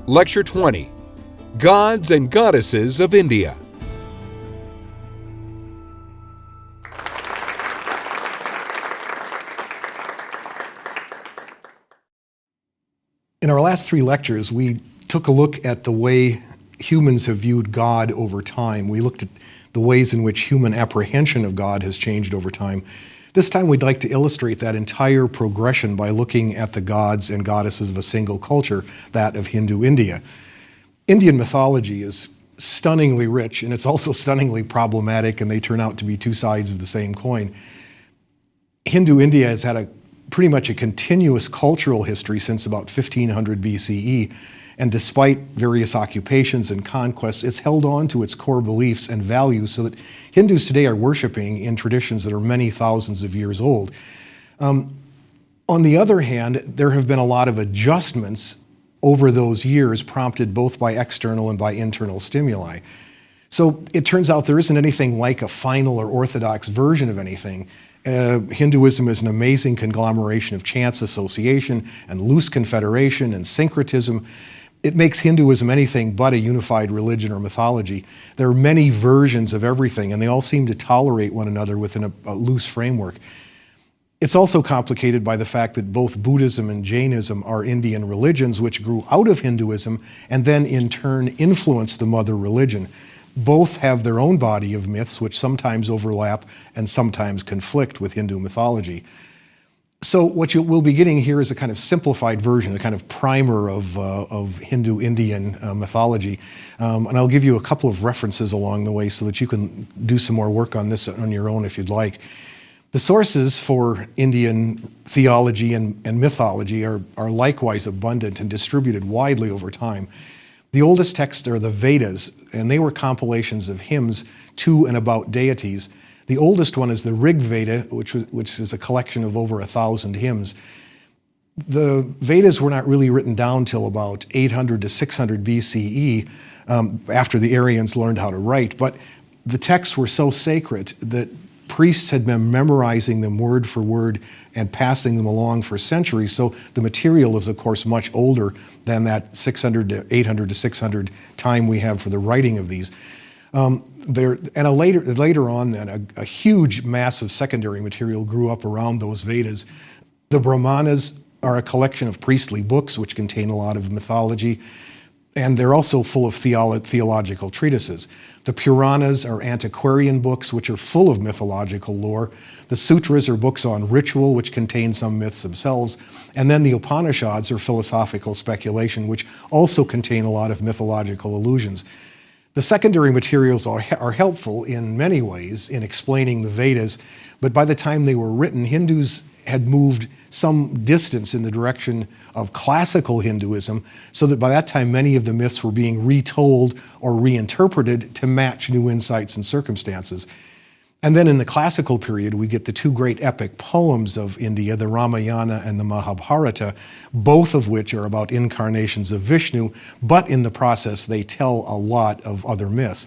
Lecture 20, Gods and Goddesses of India. In our last three lectures, we took a look at the way humans have viewed God over time. We looked at the ways in which human apprehension of God has changed over time. This time we'd like to illustrate that entire progression by looking at the gods and goddesses of a single culture, that of Hindu India. Indian mythology is stunningly rich, and it's also stunningly problematic, and they turn out to be two sides of the same coin. Hindu India has had pretty much a continuous cultural history since about 1500 BCE, and despite various occupations and conquests, it's held on to its core beliefs and values so that Hindus today are worshiping in traditions that are many thousands of years old. On the other hand, there have been a lot of adjustments over those years, prompted both by external and by internal stimuli. So it turns out there isn't anything like a final or orthodox version of anything. Hinduism is an amazing conglomeration of chance association and loose confederation and syncretism. It makes Hinduism anything but a unified religion or mythology. There are many versions of everything, and they all seem to tolerate one another within a loose framework. It's also complicated by the fact that both Buddhism and Jainism are Indian religions which grew out of Hinduism and then in turn influenced the mother religion. Both have their own body of myths which sometimes overlap and sometimes conflict with Hindu mythology. So what we'll be getting here is a kind of simplified version, a kind of primer of Hindu-Indian mythology. And I'll give you a couple of references along the way so that you can do some more work on this on your own if you'd like. The sources for Indian theology and mythology are likewise abundant and distributed widely over time. The oldest texts are the Vedas, and they were compilations of hymns to and about deities. The oldest one is the Rig Veda, which is a collection of over 1,000 hymns. The Vedas were not really written down till about 800 to 600 BCE, after the Aryans learned how to write. But the texts were so sacred that priests had been memorizing them word for word and passing them along for centuries. So the material is, of course, much older than that 600 to 800 to 600 time we have for the writing of these. Later on, then, a huge mass of secondary material grew up around those Vedas. The Brahmanas are a collection of priestly books which contain a lot of mythology, and they're also full of theological treatises. The Puranas are antiquarian books which are full of mythological lore. The Sutras are books on ritual which contain some myths themselves. And then the Upanishads are philosophical speculation which also contain a lot of mythological allusions. The secondary materials are helpful in many ways in explaining the Vedas, but by the time they were written, Hindus had moved some distance in the direction of classical Hinduism, so that by that time many of the myths were being retold or reinterpreted to match new insights and circumstances. And then in the classical period, we get the two great epic poems of India, the Ramayana and the Mahabharata, both of which are about incarnations of Vishnu, but in the process they tell a lot of other myths.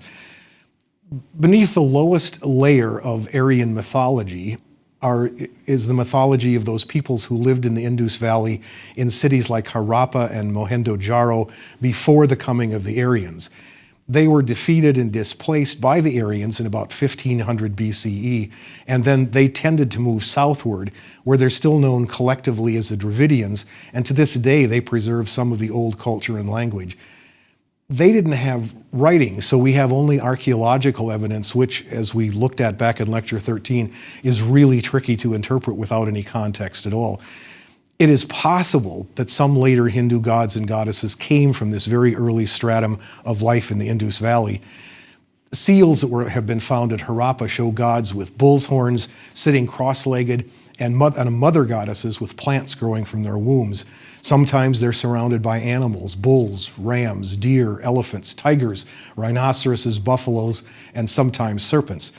Beneath the lowest layer of Aryan mythology is the mythology of those peoples who lived in the Indus Valley in cities like Harappa and Mohenjo-Daro before the coming of the Aryans. They were defeated and displaced by the Aryans in about 1500 BCE, and then they tended to move southward, where they're still known collectively as the Dravidians, and to this day they preserve some of the old culture and language. They didn't have writing, so we have only archaeological evidence, which, as we looked at back in Lecture 13, is really tricky to interpret without any context at all. It is possible that some later Hindu gods and goddesses came from this very early stratum of life in the Indus Valley. Seals that have been found at Harappa show gods with bull's horns sitting cross-legged and mother goddesses with plants growing from their wombs. Sometimes they're surrounded by animals, bulls, rams, deer, elephants, tigers, rhinoceroses, buffaloes, and sometimes serpents.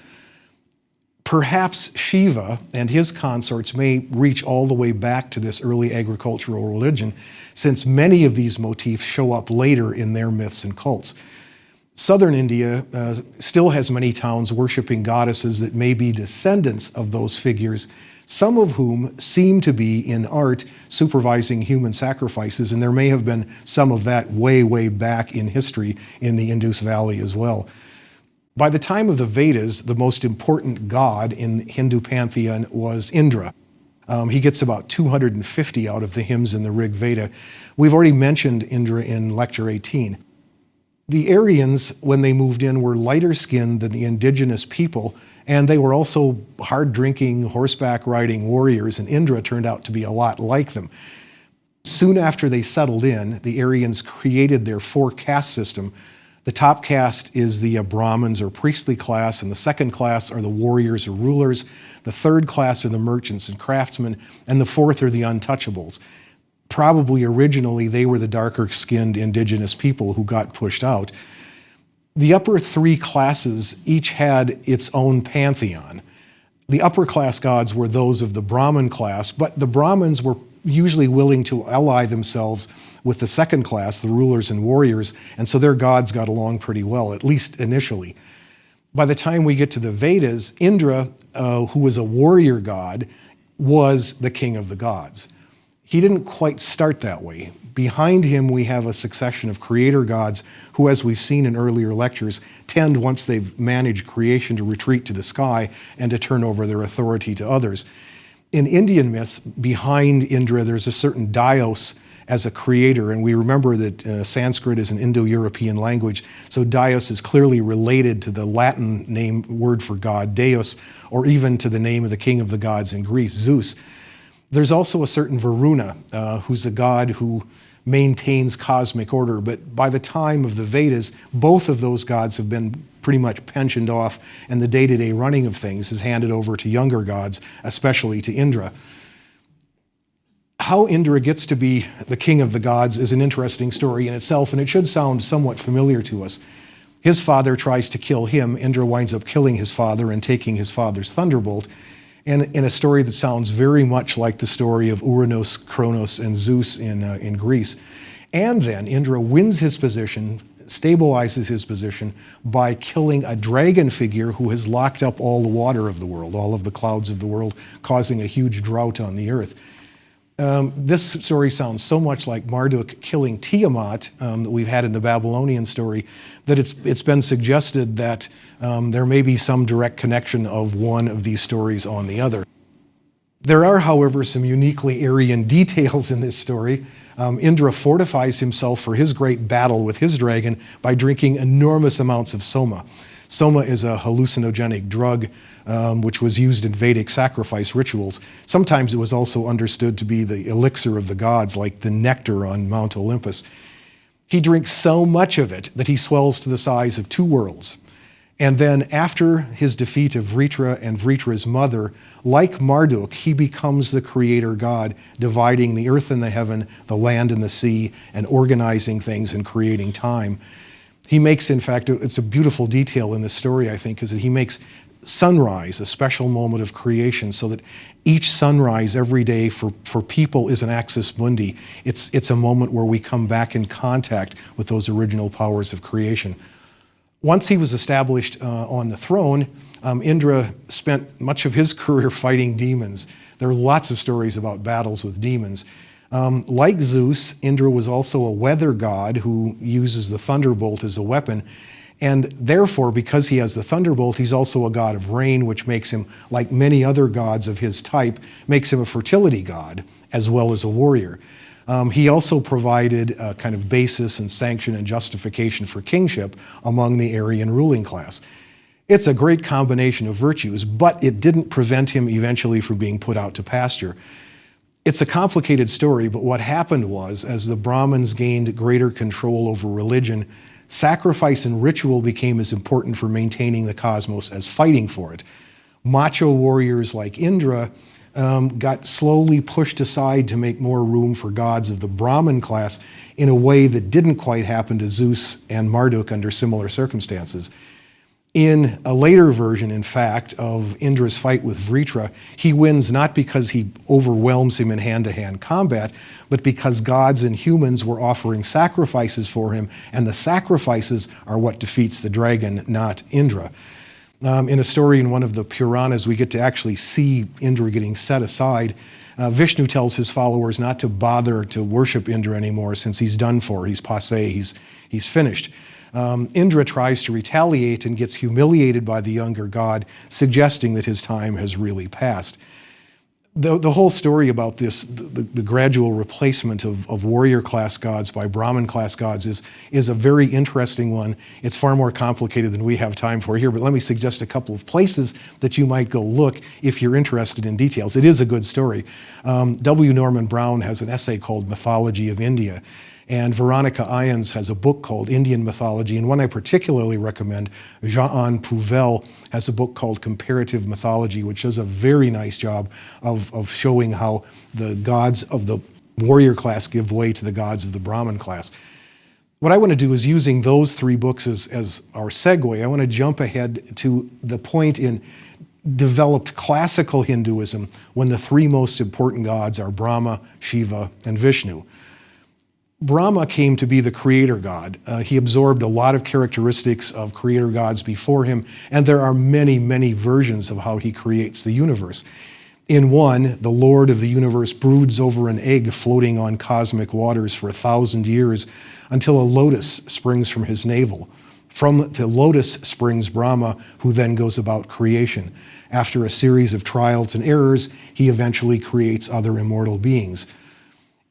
Perhaps Shiva and his consorts may reach all the way back to this early agricultural religion, since many of these motifs show up later in their myths and cults. Southern India still has many towns worshiping goddesses that may be descendants of those figures, some of whom seem to be in art supervising human sacrifices, and there may have been some of that way, way back in history in the Indus Valley as well. By the time of the Vedas, the most important god in Hindu pantheon was Indra. He gets about 250 out of the hymns in the Rig Veda. We've already mentioned Indra in Lecture 18. The Aryans, when they moved in, were lighter skinned than the indigenous people, and they were also hard-drinking, horseback-riding warriors, and Indra turned out to be a lot like them. Soon after they settled in, the Aryans created their four-caste system. The top caste is the Brahmins or priestly class, and the second class are the warriors or rulers. The third class are the merchants and craftsmen, and the fourth are the untouchables. Probably originally they were the darker-skinned indigenous people who got pushed out. The upper three classes each had its own pantheon. The upper class gods were those of the Brahmin class, but the Brahmins were usually willing to ally themselves with the second class, the rulers and warriors, and so their gods got along pretty well, at least initially. By the time we get to the Vedas, Indra, who was a warrior god, was the king of the gods. He didn't quite start that way. Behind him, we have a succession of creator gods who, as we've seen in earlier lectures, tend, once they've managed creation, to retreat to the sky and to turn over their authority to others. In Indian myths, behind Indra, there's a certain Daios as a creator, and we remember that Sanskrit is an Indo-European language, so Daios is clearly related to the Latin word for God, Deus, or even to the name of the king of the gods in Greece, Zeus. There's also a certain Varuna, who's a god who maintains cosmic order, but by the time of the Vedas, both of those gods have been pretty much pensioned off, and the day-to-day running of things is handed over to younger gods, especially to Indra. How Indra gets to be the king of the gods is an interesting story in itself, and it should sound somewhat familiar to us. His father tries to kill him. Indra winds up killing his father and taking his father's thunderbolt. And in a story that sounds very much like the story of Uranus, Kronos, and Zeus in Greece. And then Indra wins his position, stabilizes his position by killing a dragon figure who has locked up all the water of the world, all of the clouds of the world, causing a huge drought on the earth. This story sounds so much like Marduk killing Tiamat that we've had in the Babylonian story that it's been suggested that there may be some direct connection of one of these stories on the other. There are, however, some uniquely Aryan details in this story. Indra fortifies himself for his great battle with his dragon by drinking enormous amounts of soma. Soma is a hallucinogenic drug which was used in Vedic sacrifice rituals. Sometimes it was also understood to be the elixir of the gods, like the nectar on Mount Olympus. He drinks so much of it that he swells to the size of 2 worlds. And then after his defeat of Vritra and Vritra's mother, like Marduk, he becomes the creator god, dividing the earth and the heaven, the land and the sea, and organizing things and creating time. He makes, in fact, it's a beautiful detail in this story, I think, is that he makes sunrise a special moment of creation, so that each sunrise every day for people is an axis mundi. It's a moment where we come back in contact with those original powers of creation. Once he was established on the throne, Indra spent much of his career fighting demons. There are lots of stories about battles with demons. Like Zeus, Indra was also a weather god who uses the thunderbolt as a weapon. And therefore, because he has the thunderbolt, he's also a god of rain, which makes him, like many other gods of his type, makes him a fertility god as well as a warrior. He also provided a kind of basis and sanction and justification for kingship among the Aryan ruling class. It's a great combination of virtues, but it didn't prevent him eventually from being put out to pasture. It's a complicated story, but what happened was, as the Brahmins gained greater control over religion, sacrifice and ritual became as important for maintaining the cosmos as fighting for it. Macho warriors like Indra got slowly pushed aside to make more room for gods of the Brahmin class in a way that didn't quite happen to Zeus and Marduk under similar circumstances. In a later version, in fact, of Indra's fight with Vritra, he wins not because he overwhelms him in hand-to-hand combat, but because gods and humans were offering sacrifices for him, and the sacrifices are what defeats the dragon, not Indra. In a story in one of the Puranas, we get to actually see Indra getting set aside. Vishnu tells his followers not to bother to worship Indra anymore since he's done for, he's passé, he's finished. Indra tries to retaliate and gets humiliated by the younger god, suggesting that his time has really passed. The whole story about this, the gradual replacement of warrior class gods by Brahmin class gods is a very interesting one. It's far more complicated than we have time for here, but let me suggest a couple of places that you might go look if you're interested in details. It is a good story. W. Norman Brown has an essay called Mythology of India, and Veronica Ions has a book called Indian Mythology, and one I particularly recommend, Jean Pouvel, has a book called Comparative Mythology, which does a very nice job of showing how the gods of the warrior class give way to the gods of the Brahmin class. What I want to do is, using those three books as our segue, I want to jump ahead to the point in developed classical Hinduism when the three most important gods are Brahma, Shiva, and Vishnu. Brahma came to be the creator god. He absorbed a lot of characteristics of creator gods before him, and there are many, many versions of how he creates the universe. In one, the Lord of the universe broods over an egg floating on cosmic waters for 1,000 years until a lotus springs from his navel. From the lotus springs Brahma, who then goes about creation. After a series of trials and errors, he eventually creates other immortal beings.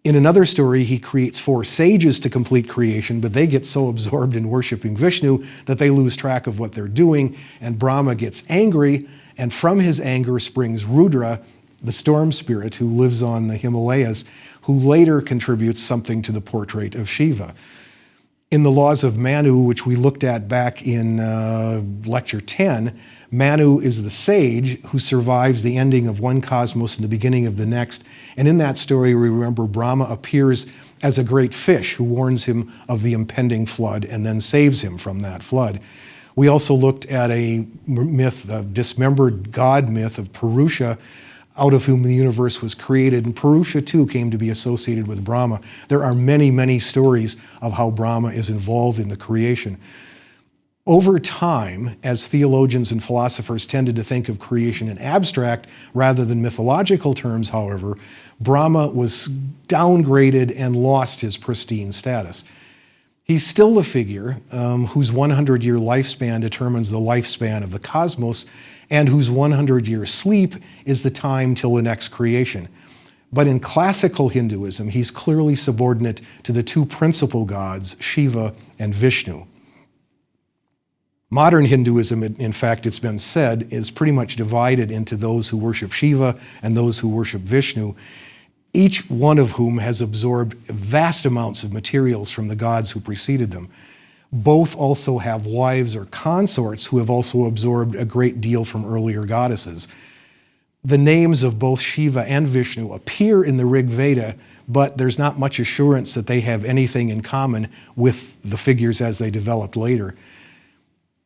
In another story, he creates 4 sages to complete creation, but they get so absorbed in worshiping Vishnu that they lose track of what they're doing, and Brahma gets angry, and from his anger springs Rudra, the storm spirit who lives on the Himalayas, who later contributes something to the portrait of Shiva. In the Laws of Manu, which we looked at back in Lecture 10, Manu is the sage who survives the ending of one cosmos and the beginning of the next. And in that story, we remember Brahma appears as a great fish who warns him of the impending flood and then saves him from that flood. We also looked at a myth, a dismembered god myth of Purusha, out of whom the universe was created, and Purusha too came to be associated with Brahma. There are many, many stories of how Brahma is involved in the creation. Over time, as theologians and philosophers tended to think of creation in abstract rather than mythological terms, however, Brahma was downgraded and lost his pristine status. He's still the figure whose 100-year lifespan determines the lifespan of the cosmos, and whose 100-year sleep is the time till the next creation. But in classical Hinduism, he's clearly subordinate to the 2 principal gods, Shiva and Vishnu. Modern Hinduism, in fact, it's been said, is pretty much divided into those who worship Shiva and those who worship Vishnu, each one of whom has absorbed vast amounts of materials from the gods who preceded them. Both also have wives or consorts who have also absorbed a great deal from earlier goddesses. The names of both Shiva and Vishnu appear in the Rig Veda, but there's not much assurance that they have anything in common with the figures as they developed later.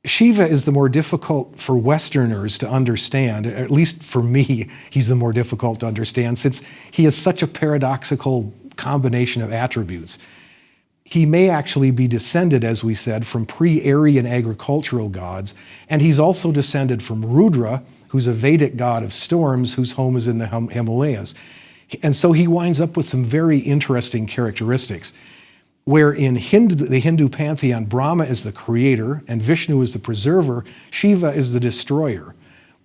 Shiva is the more difficult for Westerners to understand, at least for me, he's the more difficult to understand since he has such a paradoxical combination of attributes. He may actually be descended, as we said, from pre-Aryan agricultural gods, and he's also descended from Rudra, who's a Vedic god of storms whose home is in the Himalayas. And so he winds up with some very interesting characteristics, where in the Hindu pantheon, Brahma is the creator and Vishnu is the preserver, Shiva is the destroyer.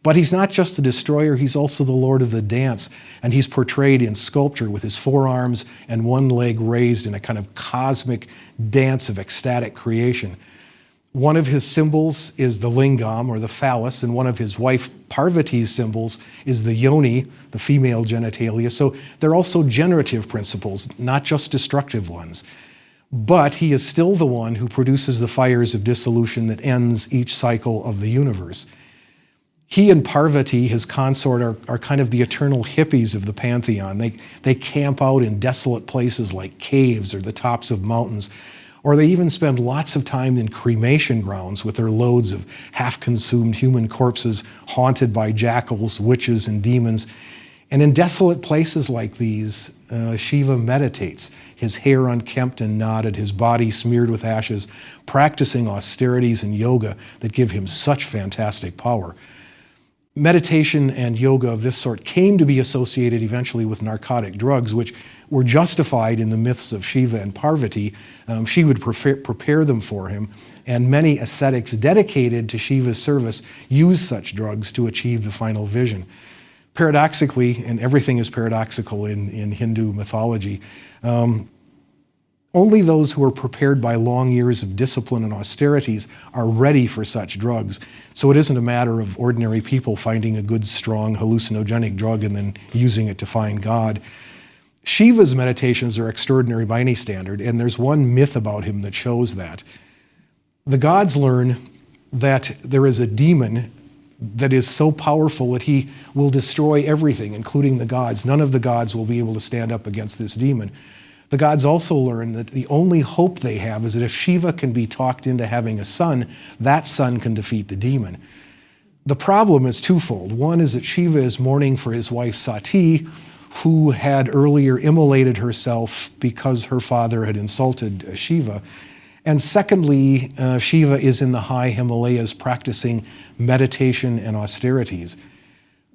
But he's not just the destroyer, he's also the lord of the dance, and he's portrayed in sculpture with his 4 arms and 1 leg raised in a kind of cosmic dance of ecstatic creation. One of his symbols is the lingam, or the phallus, and one of his wife Parvati's symbols is the yoni, the female genitalia. So they're also generative principles, not just destructive ones. But he is still the one who produces the fires of dissolution that ends each cycle of the universe. He and Parvati, his consort, are kind of the eternal hippies of the pantheon. They camp out in desolate places like caves or the tops of mountains, or they even spend lots of time in cremation grounds with their loads of half-consumed human corpses haunted by jackals, witches, and demons. And in desolate places like these, Shiva meditates, his hair unkempt and knotted, his body smeared with ashes, practicing austerities and yoga that give him such fantastic power. Meditation and yoga of this sort came to be associated eventually with narcotic drugs, which were justified in the myths of Shiva and Parvati. She would prepare them for him, and many ascetics dedicated to Shiva's service use such drugs to achieve the final vision. Paradoxically, and everything is paradoxical in Hindu mythology, only those who are prepared by long years of discipline and austerities are ready for such drugs. So it isn't a matter of ordinary people finding a good, strong, hallucinogenic drug and then using it to find God. Shiva's meditations are extraordinary by any standard, and there's one myth about him that shows that. The gods learn that there is a demon that is so powerful that he will destroy everything, including the gods. None of the gods will be able to stand up against this demon. The gods also learn that the only hope they have is that if Shiva can be talked into having a son, that son can defeat the demon. The problem is twofold. One is that Shiva is mourning for his wife Sati, who had earlier immolated herself because her father had insulted Shiva. And secondly, Shiva is in the high Himalayas practicing meditation and austerities.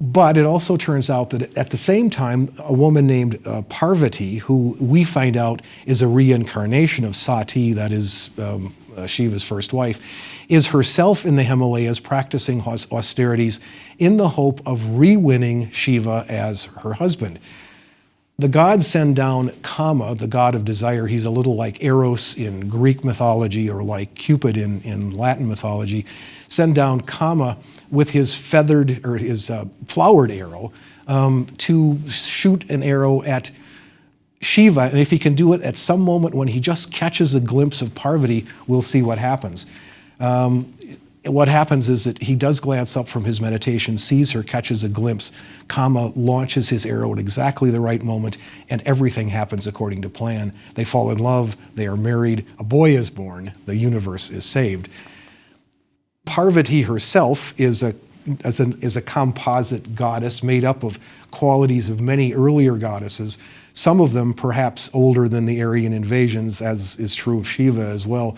But it also turns out that at the same time, a woman named Parvati, who we find out is a reincarnation of Sati, that is Shiva's first wife, is herself in the Himalayas practicing austerities in the hope of re-winning Shiva as her husband. The gods send down Kama, the god of desire. He's a little like Eros in Greek mythology or like Cupid in Latin mythology. Send down Kama with his feathered or his flowered arrow to shoot an arrow at Shiva. And if he can do it at some moment when he just catches a glimpse of Parvati, we'll see what happens. What happens is that he does glance up from his meditation, sees her, catches a glimpse. Kama launches his arrow at exactly the right moment, and everything happens according to plan. They fall in love, they are married, a boy is born, the universe is saved. Parvati herself is a composite goddess made up of qualities of many earlier goddesses, some of them perhaps older than the Aryan invasions, as is true of Shiva as well.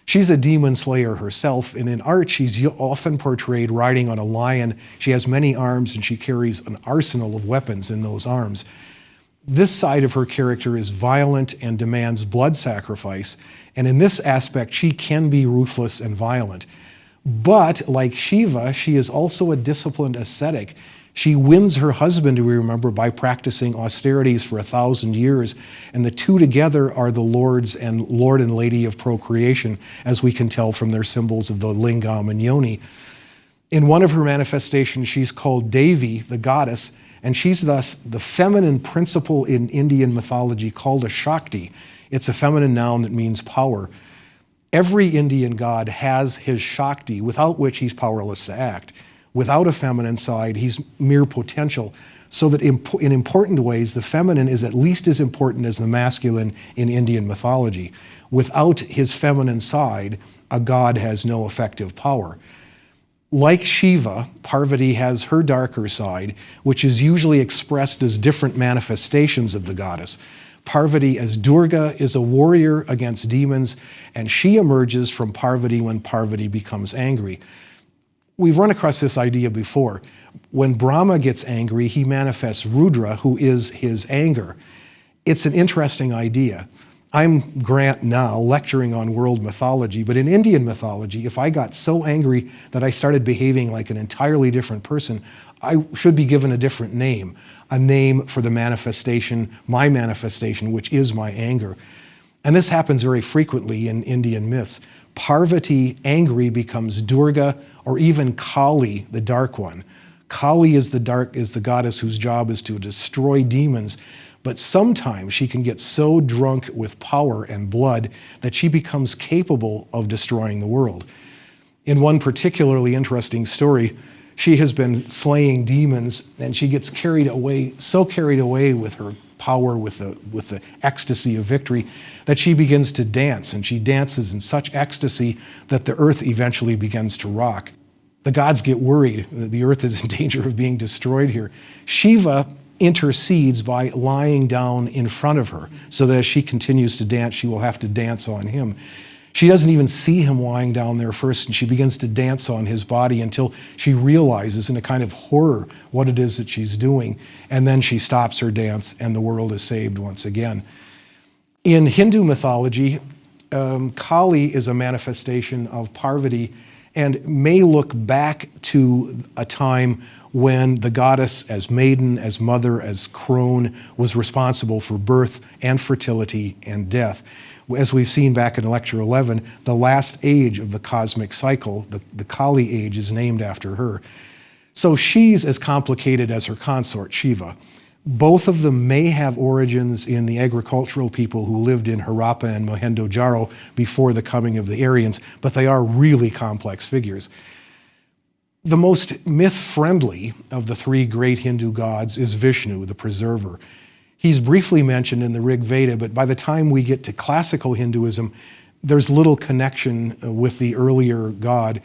She's a demon slayer herself, and in art she's often portrayed riding on a lion. She has many arms and she carries an arsenal of weapons in those arms. This side of her character is violent and demands blood sacrifice, and in this aspect she can be ruthless and violent. But like Shiva, she is also a disciplined ascetic. She wins her husband, we remember, by practicing austerities for 1,000 years, and the two together are the Lord and Lady of procreation, as we can tell from their symbols of the lingam and yoni. In one of her manifestations, she's called Devi, the goddess, and she's thus the feminine principle in Indian mythology called a Shakti. It's a feminine noun that means power. Every Indian god has his Shakti, without which he's powerless to act. Without a feminine side, he's mere potential, so that in important ways, the feminine is at least as important as the masculine in Indian mythology. Without his feminine side, a god has no effective power. Like Shiva, Parvati has her darker side, which is usually expressed as different manifestations of the goddess. Parvati as Durga is a warrior against demons, and she emerges from Parvati when Parvati becomes angry. We've run across this idea before. When Brahma gets angry, he manifests Rudra, who is his anger. It's an interesting idea. I'm Grant now, lecturing on world mythology, but in Indian mythology, if I got so angry that I started behaving like an entirely different person, I should be given a different name, a name for the manifestation, my manifestation, which is my anger. And this happens very frequently in Indian myths. Parvati, angry, becomes Durga, or even Kali, the Dark One. Kali is the goddess whose job is to destroy demons, but sometimes she can get so drunk with power and blood that she becomes capable of destroying the world. In one particularly interesting story, she has been slaying demons, and she gets so carried away with her power, with the ecstasy of victory, that she begins to dance, and she dances in such ecstasy that the earth eventually begins to rock. The gods get worried that the earth is in danger of being destroyed here. Shiva intercedes by lying down in front of her, so that as she continues to dance, she will have to dance on him. She doesn't even see him lying down there first, and she begins to dance on his body until she realizes in a kind of horror what it is that she's doing, and then she stops her dance and the world is saved once again. In Hindu mythology, Kali is a manifestation of Parvati and may look back to a time when the goddess, as maiden, as mother, as crone, was responsible for birth and fertility and death. As we've seen back in Lecture 11, the last age of the cosmic cycle, the Kali age, is named after her. So she's as complicated as her consort, Shiva. Both of them may have origins in the agricultural people who lived in Harappa and Mohenjo-Daro before the coming of the Aryans, but they are really complex figures. The most myth-friendly of the three great Hindu gods is Vishnu, the preserver. He's briefly mentioned in the Rig Veda, but by the time we get to classical Hinduism, there's little connection with the earlier god.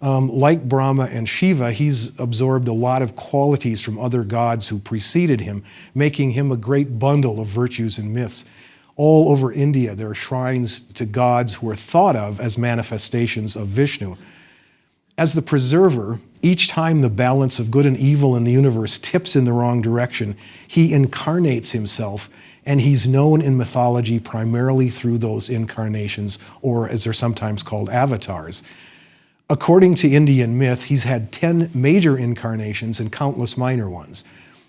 Like Brahma and Shiva, he's absorbed a lot of qualities from other gods who preceded him, making him a great bundle of virtues and myths. All over India, there are shrines to gods who are thought of as manifestations of Vishnu. As the preserver, each time the balance of good and evil in the universe tips in the wrong direction, he incarnates himself, and he's known in mythology primarily through those incarnations, or as they're sometimes called, avatars. According to Indian myth, he's had 10 major incarnations and countless minor ones.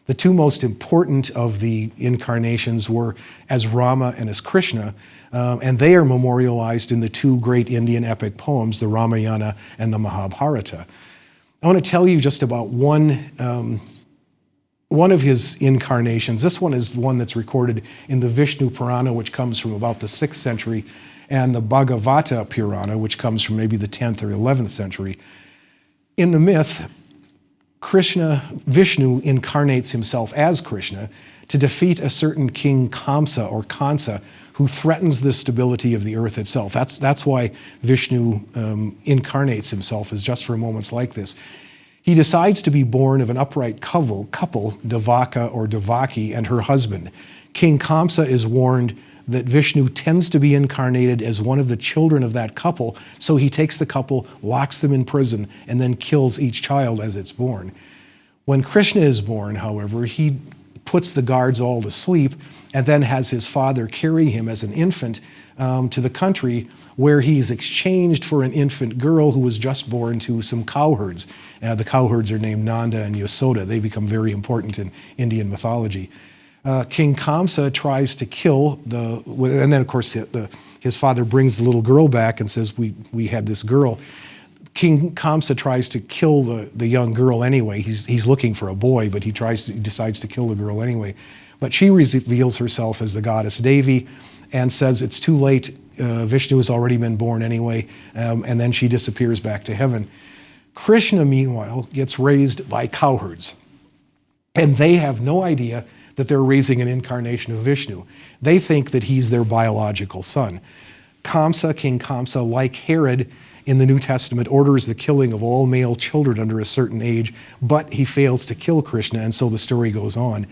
The two most important of the incarnations were as Rama and as Krishna, and they are memorialized in the two great Indian epic poems, the Ramayana and the Mahabharata. I want to tell you just about one of his incarnations. This one is the one that's recorded in the Vishnu Purana, which comes from about the 6th century, and the Bhagavata Purana, which comes from maybe the 10th or 11th century. In the myth, Vishnu incarnates himself as Krishna to defeat a certain king Kamsa or Kansa, who threatens the stability of the earth itself. That's why Vishnu incarnates himself, is just for moments like this. He decides to be born of an upright couple, Devaka or Devaki, and her husband. King Kamsa is warned that Vishnu tends to be incarnated as one of the children of that couple, so he takes the couple, locks them in prison, and then kills each child as it's born. When Krishna is born, however, he puts the guards all to sleep and then has his father carry him as an infant to the country, where he's exchanged for an infant girl who was just born to some cowherds. The cowherds are named Nanda and Yasoda. They become very important in Indian mythology. King Kamsa tries to kill and then of course his father brings the little girl back and says, we had this girl. King Kamsa tries to kill the young girl anyway. He's looking for a boy, but he decides to kill the girl anyway. But she reveals herself as the goddess Devi and says it's too late. Vishnu has already been born anyway, and then she disappears back to heaven. Krishna, meanwhile, gets raised by cowherds, and they have no idea that they're raising an incarnation of Vishnu. They think that he's their biological son. King Kamsa, like Herod in the New Testament, orders the killing of all male children under a certain age, but he fails to kill Krishna, and so the story goes on.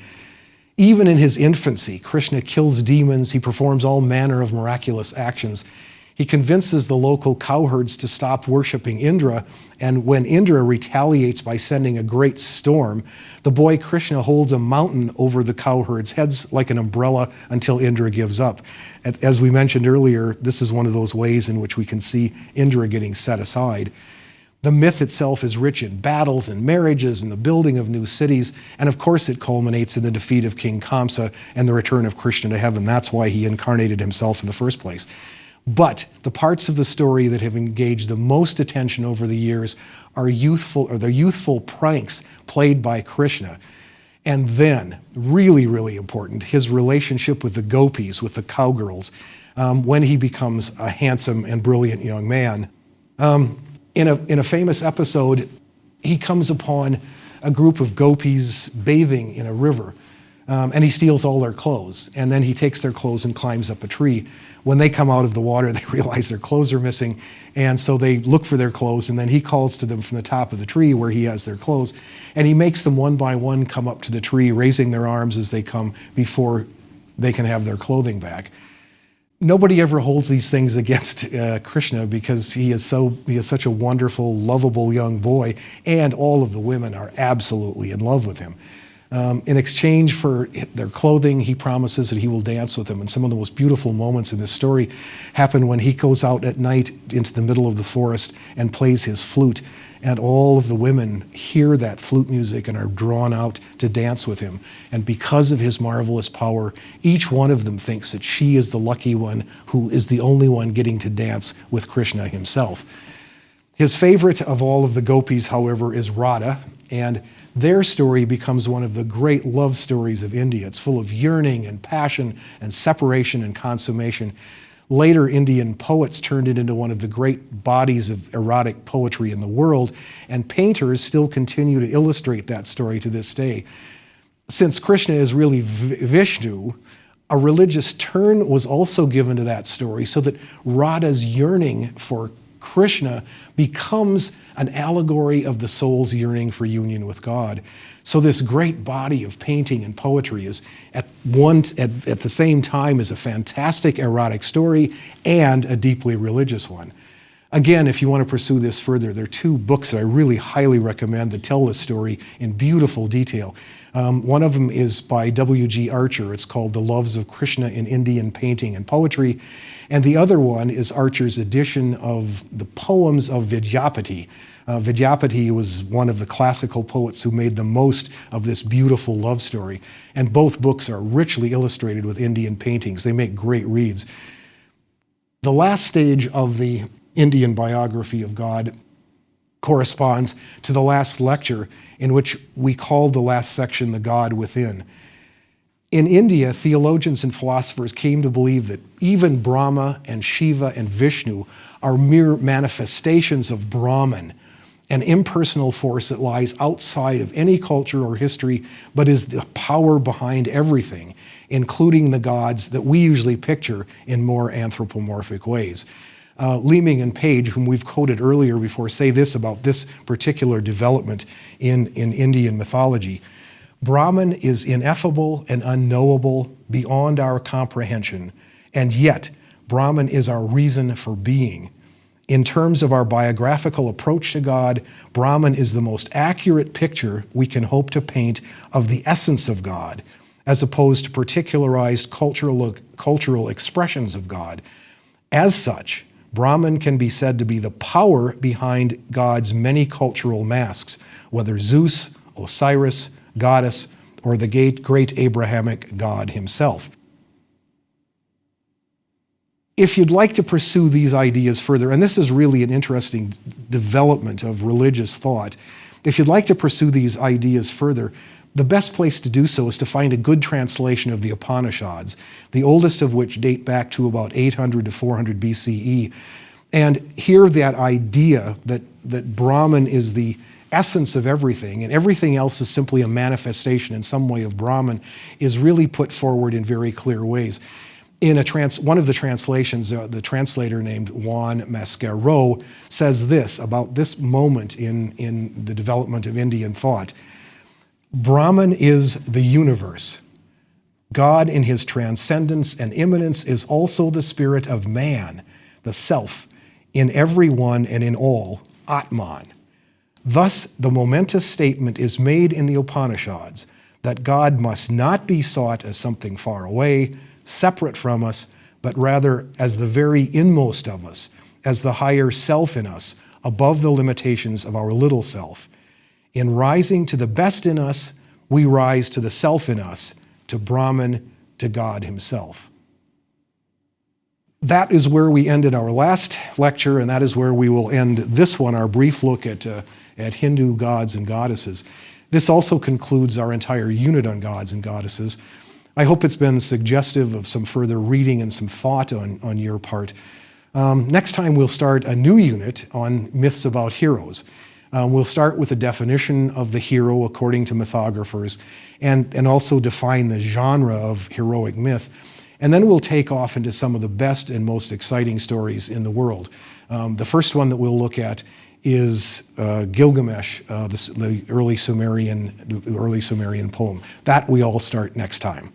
Even in his infancy, Krishna kills demons, he performs all manner of miraculous actions. He convinces the local cowherds to stop worshiping Indra, and when Indra retaliates by sending a great storm, the boy Krishna holds a mountain over the cowherds' heads like an umbrella until Indra gives up. As we mentioned earlier, this is one of those ways in which we can see Indra getting set aside. The myth itself is rich in battles and marriages and the building of new cities, and of course it culminates in the defeat of King Kamsa and the return of Krishna to heaven. That's why he incarnated himself in the first place. But the parts of the story that have engaged the most attention over the years are the youthful pranks played by Krishna. And then, really, really important, his relationship with the gopis, with the cowgirls, when he becomes a handsome and brilliant young man. In a famous episode, he comes upon a group of gopis bathing in a river. and he steals all their clothes. And then he takes their clothes and climbs up a tree. When they come out of the water, they realize their clothes are missing, and so they look for their clothes, and then he calls to them from the top of the tree where he has their clothes, and he makes them one by one come up to the tree, raising their arms as they come before they can have their clothing back. Nobody ever holds these things against Krishna because he is such a wonderful, lovable young boy, and all of the women are absolutely in love with him. In exchange for their clothing, he promises that he will dance with them. And some of the most beautiful moments in this story happen when he goes out at night into the middle of the forest and plays his flute. And all of the women hear that flute music and are drawn out to dance with him. And because of his marvelous power, each one of them thinks that she is the lucky one who is the only one getting to dance with Krishna himself. His favorite of all of the gopis, however, is Radha, and their story becomes one of the great love stories of India. It's full of yearning and passion and separation and consummation. Later, Indian poets turned it into one of the great bodies of erotic poetry in the world, and painters still continue to illustrate that story to this day. Since Krishna is really Vishnu, a religious turn was also given to that story so that Radha's yearning for Krishna becomes an allegory of the soul's yearning for union with God. So this great body of painting and poetry is at the same time is a fantastic erotic story and a deeply religious one. Again, if you want to pursue this further, there are two books that I really highly recommend that tell this story in beautiful detail. One of them is by W.G. Archer. It's called The Loves of Krishna in Indian Painting and Poetry. And the other one is Archer's edition of the poems of Vidyapati. Vidyapati was one of the classical poets who made the most of this beautiful love story. And both books are richly illustrated with Indian paintings. They make great reads. The last stage of the Indian biography of God corresponds to the last lecture, in which we called the last section The God Within. In India, theologians and philosophers came to believe that even Brahma and Shiva and Vishnu are mere manifestations of Brahman, an impersonal force that lies outside of any culture or history, but is the power behind everything, including the gods that we usually picture in more anthropomorphic ways. Leeming and Page, whom we've quoted earlier before, say this about this particular development in Indian mythology. Brahman is ineffable and unknowable beyond our comprehension, and yet Brahman is our reason for being. In terms of our biographical approach to God, Brahman is the most accurate picture we can hope to paint of the essence of God, as opposed to particularized cultural expressions of God. As such, Brahman can be said to be the power behind God's many cultural masks, whether Zeus, Osiris, Goddess, or the great Abrahamic God himself. If you'd like to pursue these ideas further, and this is really an interesting development of religious thought, if you'd like to pursue these ideas further, the best place to do so is to find a good translation of the Upanishads, the oldest of which date back to about 800 to 400 BCE. And here that idea that Brahman is the essence of everything, and everything else is simply a manifestation in some way of Brahman, is really put forward in very clear ways. In one of the translations, the translator named Juan Mascaro says this about this moment in the development of Indian thought. Brahman is the universe. God in his transcendence and immanence is also the spirit of man, the self, in everyone and in all, Atman. Thus, the momentous statement is made in the Upanishads that God must not be sought as something far away, separate from us, but rather as the very inmost of us, as the higher self in us, above the limitations of our little self. In rising to the best in us, we rise to the self in us, to Brahman, to God himself. That is where we ended our last lecture, and that is where we will end this one, our brief look at Hindu gods and goddesses. This also concludes our entire unit on gods and goddesses. I hope it's been suggestive of some further reading and some thought on your part. Next time we'll start a new unit on myths about heroes. We'll start with a definition of the hero according to mythographers, and also define the genre of heroic myth. And then we'll take off into some of the best and most exciting stories in the world. The first one that we'll look at is Gilgamesh, the early Sumerian poem. That we all start next time.